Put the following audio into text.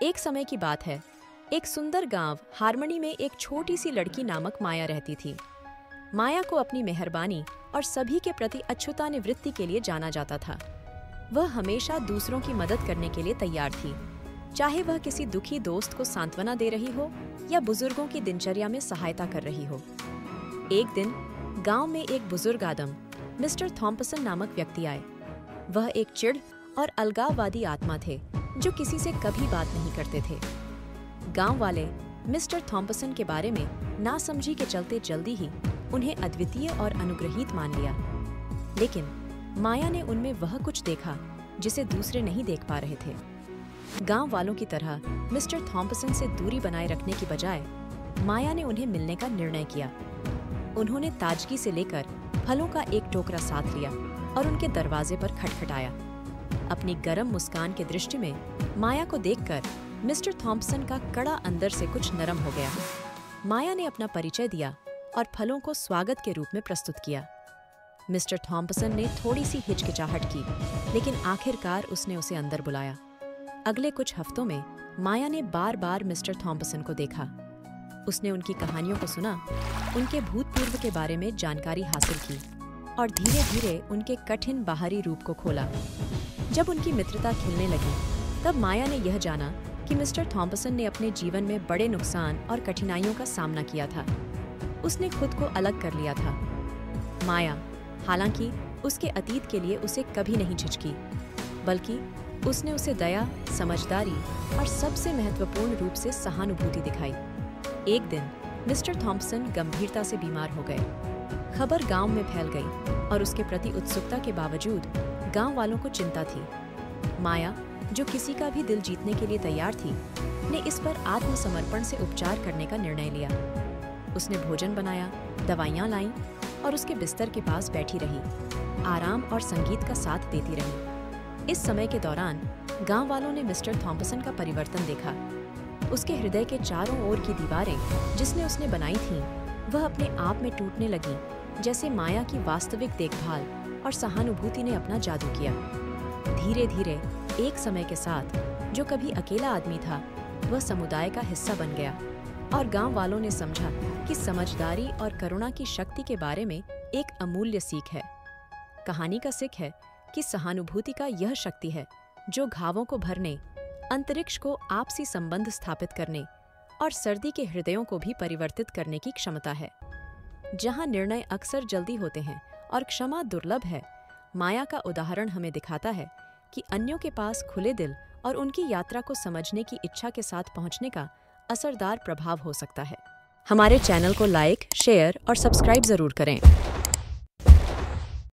एक समय की बात है। एक सुंदर गांव हारमनी में एक छोटी सी लड़की नामक माया रहती थी। माया को अपनी मेहरबानी और सभी के प्रति अछूता निवृत्ति के लिए जाना जाता था। वह हमेशा दूसरों की मदद करने के लिए तैयार थी, चाहे वह किसी दुखी दोस्त को सांत्वना दे रही हो या बुजुर्गों की दिनचर्या में सहायता कर रही हो। एक दिन गांव में एक बुजुर्ग आदम मिस्टर थॉम्पसन नामक व्यक्ति आए। वह एक चिढ़ और अलगाववादी आत्मा थे जो किसी से कभी बात नहीं करते थे। गांव वाले मिस्टर थॉम्पसन के बारे में नासमझी के चलते जल्दी ही उन्हें अद्वितीय और अनुग्रहित मान लिया। लेकिन माया ने उनमें वह कुछ देखा जिसे दूसरे नहीं देख पा रहे थे। गांव वालों की तरह मिस्टर थॉम्पसन से दूरी बनाए रखने की बजाय माया ने उन्हें मिलने का निर्णय किया। उन्होंने ताजगी से लेकर फलों का एक टोकरा साथ लिया और उनके दरवाजे पर खटखटाया। अपनी गर्म मुस्कान के दृष्टि में माया को देखकर मिस्टर थॉम्पसन का कड़ा अंदर से कुछ नरम हो गया। माया ने अपना परिचय दिया और फलों को स्वागत के रूप में प्रस्तुत किया। मिस्टर थॉम्पसन ने थोड़ी सी हिचकिचाहट की, लेकिन आखिरकार उसने उसे अंदर बुलाया। अगले कुछ हफ्तों में माया ने बार बार मिस्टर थॉम्पसन को देखा। उसने उनकी कहानियों को सुना, उनके भूतपूर्व के बारे में जानकारी हासिल की और धीरे धीरे उनके कठिन बाहरी रूप को खोला। जब उनकी मित्रता खिलने लगी, तब माया ने यह जाना कि मिस्टर थॉम्पसन ने अपने जीवन में बड़े नुकसान और कठिनाइयों का सामना किया था। उसने खुद को अलग कर लिया था। माया, हालांकि उसके अतीत के लिए उसे कभी नहीं झिझकी, बल्कि उसने उसे दया, समझदारी और सबसे महत्वपूर्ण रूप से सहानुभूति दिखाई। एक दिन मिस्टर थॉम्पसन गंभीरता से बीमार हो गए। खबर गांव में फैल गई और उसके प्रति उत्सुकता के बावजूद गांव वालों को चिंता थी। माया, जो किसी का भी दिल जीतने के लिए तैयार थी, ने इस पर आत्मसमर्पण से उपचार करने का निर्णय लिया। उसने भोजन बनाया, दवाइयां लाईं और उसके बिस्तर के पास बैठी रही, आराम और संगीत का साथ देती रही। इस समय के दौरान गांव वालों ने मिस्टर थॉम्पसन का परिवर्तन देखा। उसके हृदय के चारों ओर की दीवारें जिसने उसने बनाई थीं, वह अपने आप में टूटने लगी, जैसे माया की वास्तविक देखभाल और सहानुभूति ने अपना जादू किया। धीरे धीरे एक समय के साथ जो कभी अकेला आदमी था, वह समुदाय का हिस्सा बन गया और गांव वालों ने समझा कि समझदारी और करुणा की शक्ति के बारे में एक अमूल्य सीख है। कहानी का सीख है कि सहानुभूति का यह शक्ति है जो घावों को भरने, अंतरिक्ष को आपसी संबंध स्थापित करने और सर्दी के हृदयों को भी परिवर्तित करने की क्षमता है। जहां निर्णय अक्सर जल्दी होते हैं और क्षमा दुर्लभ है, माया का उदाहरण हमें दिखाता है कि अन्यों के पास खुले दिल और उनकी यात्रा को समझने की इच्छा के साथ पहुंचने का असरदार प्रभाव हो सकता है। हमारे चैनल को लाइक, शेयर और सब्सक्राइब जरूर करें।